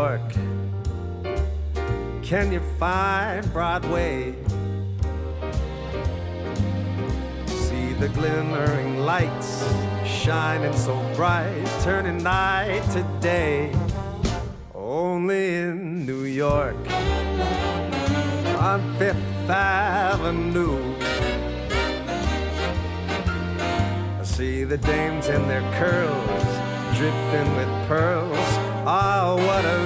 York? Can you find Broadway? See the glimmering lights shining so bright, turning night to day. Only in New York, on Fifth Avenue, I see the dames in their curls, dripping with pearls. Oh, what a